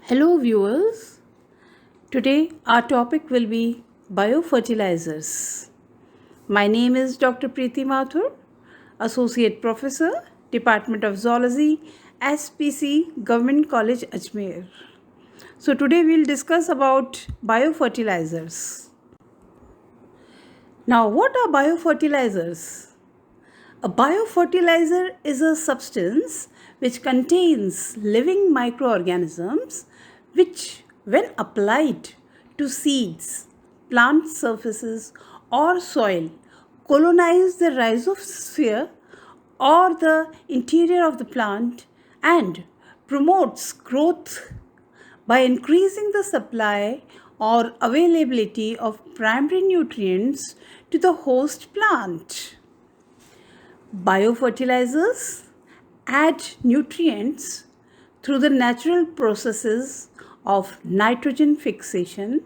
Hello, viewers. Today, our topic will be biofertilizers. My name is Dr. Preeti Mathur, Associate Professor, Department of Zoology, SPC, Government College, Ajmer. So, today we'll discuss about biofertilizers. Now, what are biofertilizers? A biofertilizer is a substance which contains living microorganisms which, when applied to seeds, plant surfaces, or soil, colonize the rhizosphere or the interior of the plant and promotes growth by increasing the supply or availability of primary nutrients to the host plant. Biofertilizers add nutrients through the natural processes of nitrogen fixation,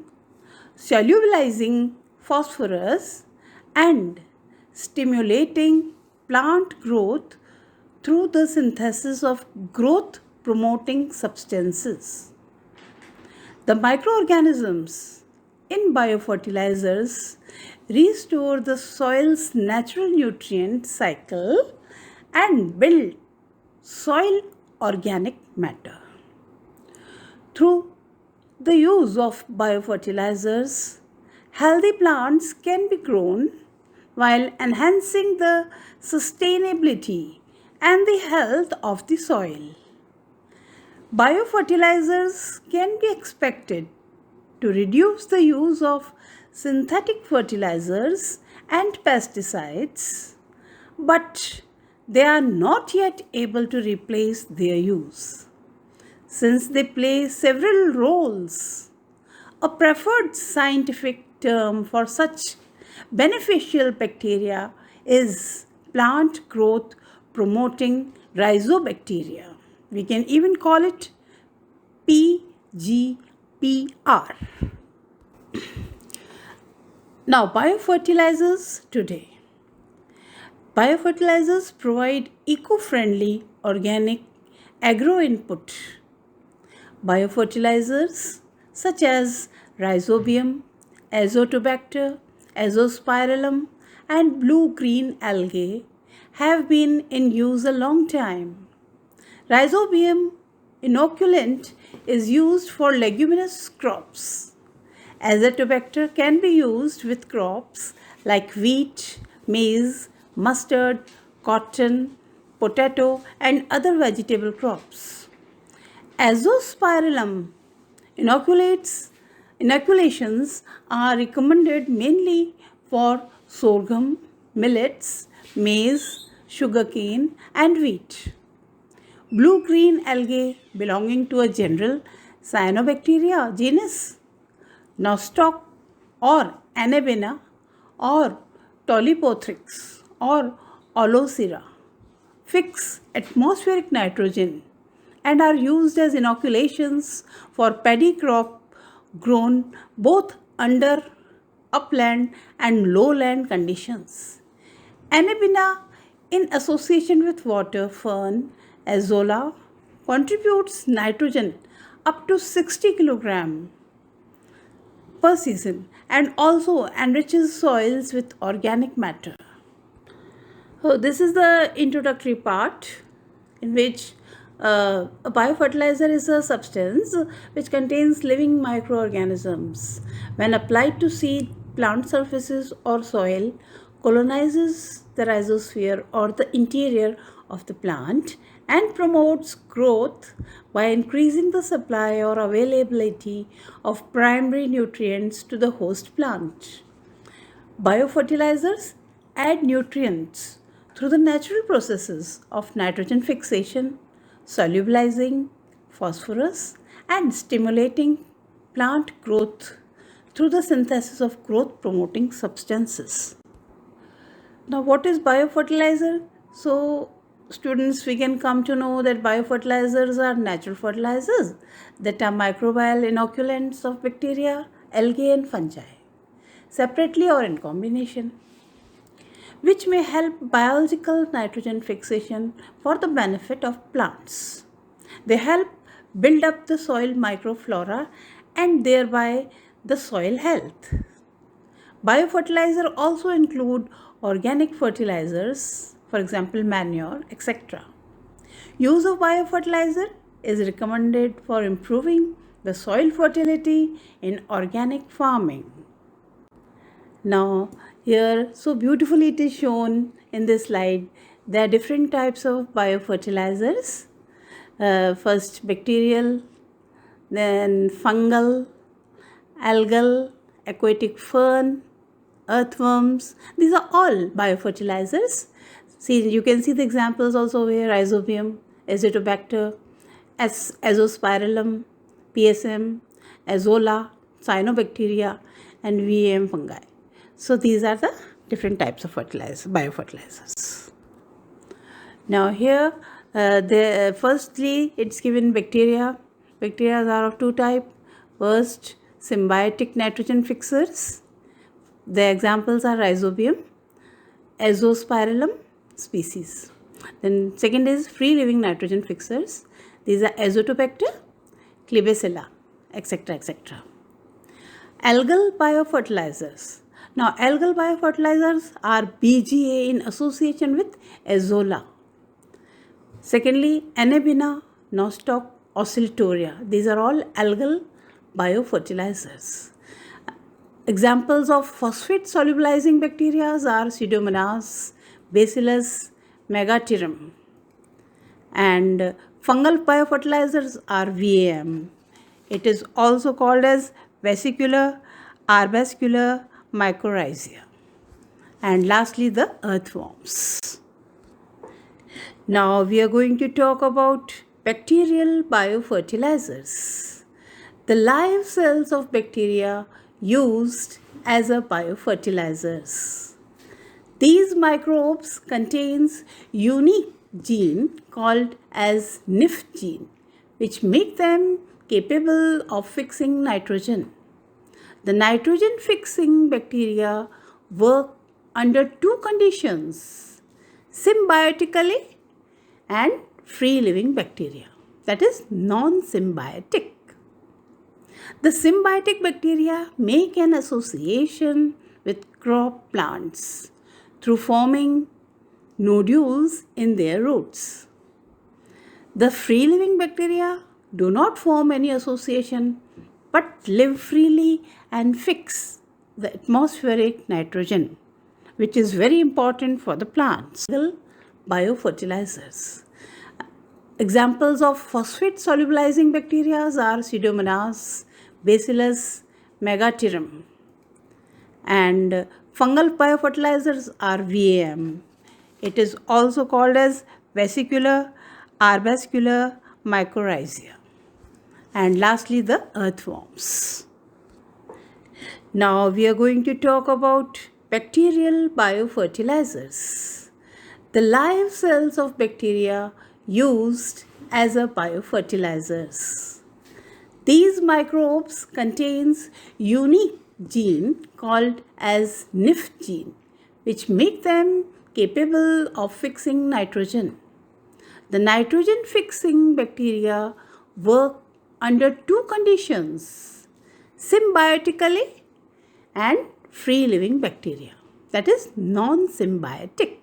solubilizing phosphorus, and stimulating plant growth through the synthesis of growth promoting substances. The microorganisms in biofertilizers restore the soil's natural nutrient cycle and build soil organic matter. Through the use of biofertilizers, healthy plants can be grown while enhancing the sustainability and the health of the soil. Biofertilizers can be expected to reduce the use of synthetic fertilizers and pesticides, but they are not yet able to replace their use, since they play several roles. A preferred scientific term for such beneficial bacteria is plant growth promoting rhizobacteria. We can even call it PGPR. Now, biofertilizers today. Biofertilizers provide eco-friendly organic agro input. Biofertilizers such as Rhizobium, Azotobacter, Azospirillum, and blue-green algae have been in use a long time. Rhizobium inoculant is used for leguminous crops. Azotobacter can be used with crops like wheat, maize, mustard, cotton, potato, and other vegetable crops. Azospirillum inoculations are recommended mainly for sorghum, millets, maize, sugarcane, and wheat. Blue-green algae belonging to a general cyanobacteria genus, Nostoc or Anabina or Tolipothrix or Olocera, fix atmospheric nitrogen and are used as inoculations for paddy crop grown both under upland and lowland conditions. Anabina, in association with water fern Azolla, contributes nitrogen up to 60 kg per season and also enriches soils with organic matter. So, this is the introductory part in which a biofertilizer is a substance which contains living microorganisms. When applied to seed, plant surfaces, or soil, colonizes the rhizosphere or the interior of the plant and promotes growth by increasing the supply or availability of primary nutrients to the host plant. Biofertilizers add nutrients through the natural processes of nitrogen fixation, solubilizing phosphorus, and stimulating plant growth through the synthesis of growth promoting substances. Now, what is biofertilizer? So, students, we can come to know that biofertilizers are natural fertilizers that are microbial inoculants of bacteria, algae, and fungi, separately or in combination, which may help biological nitrogen fixation for the benefit of plants. They help build up the soil microflora and thereby the soil health. Biofertilizer also include organic fertilizers, for example manure, etc. Use of biofertilizer is recommended for improving the soil fertility in organic farming. Now, here so beautifully it is shown in this slide. There are different types of biofertilizers. First bacterial, then fungal, algal, aquatic fern, earthworms. These are all biofertilizers. See, you can see the examples also here: Rhizobium, Azotobacter, Azospirillum, PSM, Azolla, Cyanobacteria, and VAM fungi. So these are the different types of biofertilizers. Now here, firstly, it's given bacteria. Bacteria are of two types. First, symbiotic nitrogen fixers. The examples are Rhizobium, Azospirillum species. Then second is free-living nitrogen fixers. These are Azotobacter, Klebsiella, etc., etc. Algal biofertilizers. Now, algal biofertilizers are BGA in association with Azolla. Secondly, Anabaena, Nostoc, Oscillatoria. These are all algal biofertilizers. Examples of phosphate solubilizing bacteria are Pseudomonas, Bacillus, Megatherium. And fungal biofertilizers are VAM. It is also called as vesicular, arbuscular mycorrhizae. And lastly, the earthworms. Now we are going to talk about bacterial biofertilizers. The live cells of bacteria used as a biofertilizers. These microbes contains unique gene called as NIF gene, which make them capable of fixing nitrogen. The nitrogen fixing bacteria work under two conditions: symbiotically and free-living bacteria, that is non-symbiotic. The symbiotic bacteria make an association with crop plants through forming nodules in their roots. The free-living bacteria do not form any association but live freely and fix the atmospheric nitrogen, which is very important for the plants. Biofertilizers. Examples of phosphate solubilizing bacteria are Pseudomonas, Bacillus, Megatherium. And fungal biofertilizers are VAM. It is also called as vesicular, arbuscular mycorrhizae. And lastly, the earthworms. Now we are going to talk about bacterial biofertilizers. The live cells of bacteria used as a biofertilizers. These microbes contains unique gene called as NIF gene, which make them capable of fixing nitrogen. The nitrogen fixing bacteria work under two conditions: symbiotically and free-living bacteria, that is non-symbiotic.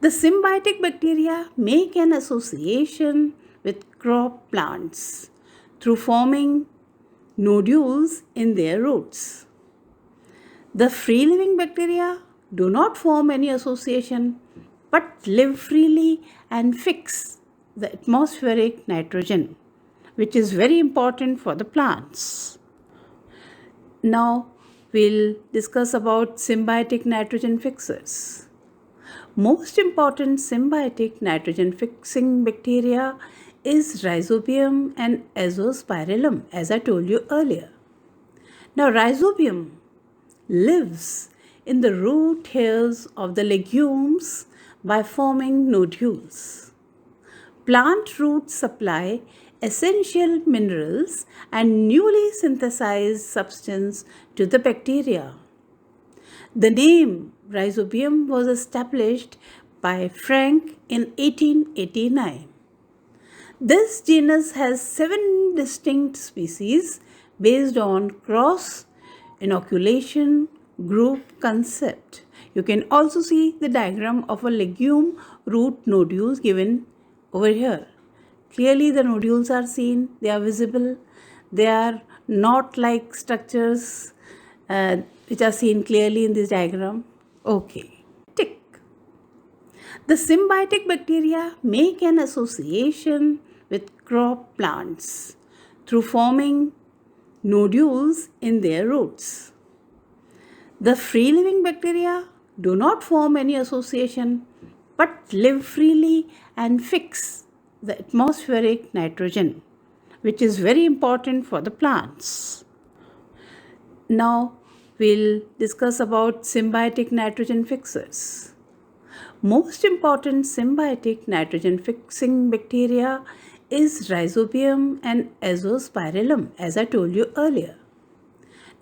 The symbiotic bacteria make an association with crop plants through forming nodules in their roots. The free-living bacteria do not form any association but live freely and fix the atmospheric nitrogen, which is very important for the plants. Now we'll discuss about symbiotic nitrogen fixers. Most important symbiotic nitrogen fixing bacteria is Rhizobium and Azospirillum, as I told you earlier. Now Rhizobium lives in the root hairs of the legumes by forming nodules. Plant roots supply essential minerals and newly synthesized substance to the bacteria. The name Rhizobium was established by Frank in 1889. This genus has 7 distinct species based on cross inoculation group concept. You can also see the diagram of a legume root nodules given over here. Clearly the nodules are seen, they are visible, they are knot-like structures which are seen clearly in this diagram. Okay. Tick. The symbiotic bacteria make an association with crop plants through forming nodules in their roots. The free-living bacteria do not form any association but live freely and fix the atmospheric nitrogen, which is very important for the plants. Now we'll discuss about symbiotic nitrogen fixers. Most important symbiotic nitrogen fixing bacteria is Rhizobium and Azospirillum, as I told you earlier.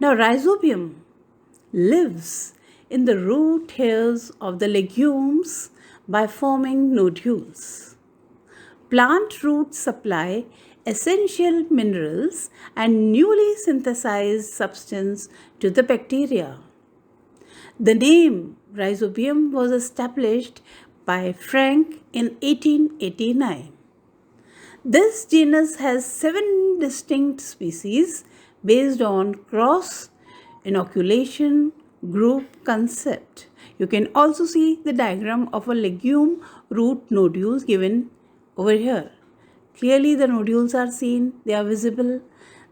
Now Rhizobium lives in the root hairs of the legumes by forming nodules. Plant roots supply essential minerals and newly synthesized substance to the bacteria. The name Rhizobium was established by Frank in 1889. This genus has 7 distinct species based on cross inoculation group concept. You can also see the diagram of a legume root nodules given over here. Clearly the nodules are seen, they are visible,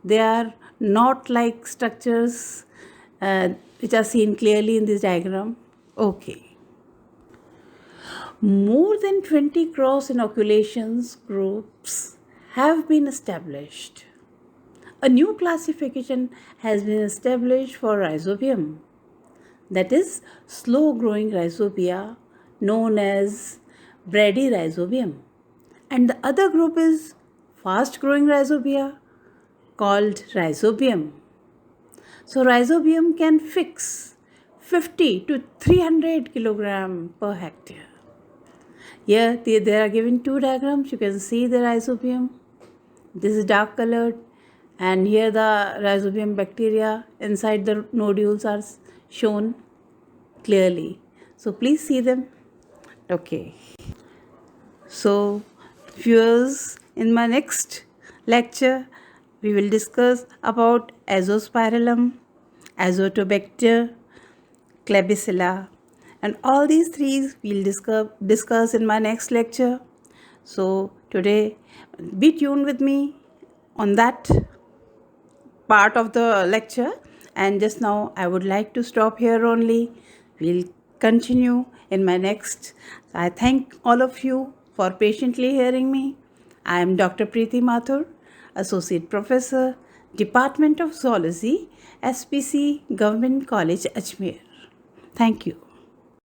they are knot-like structures which are seen clearly in this diagram. Okay. More than 20 cross inoculations groups have been established. A new classification has been established for Rhizobium, that is slow-growing Rhizobia, known as Bradyrhizobium, and the other group is fast-growing Rhizobia called Rhizobium. So Rhizobium can fix 50 to 300 kilogram per hectare. Here there are given 2 diagrams. You can see the Rhizobium. This is dark colored, and here the Rhizobium bacteria inside the nodules are shown clearly. So please see them. Okay. So viewers, in my next lecture we will discuss about Azospirillum, Azotobacter, Klebsiella, and all these 3 we'll discuss in my next lecture. So today be tuned with me on that part of the lecture, and just now I would like to stop here only. We'll continue in my next. I thank all of you for patiently hearing me. I am Dr. Preeti Mathur, Associate Professor, Department of Zoology, SPC Government College, Ajmer. Thank you.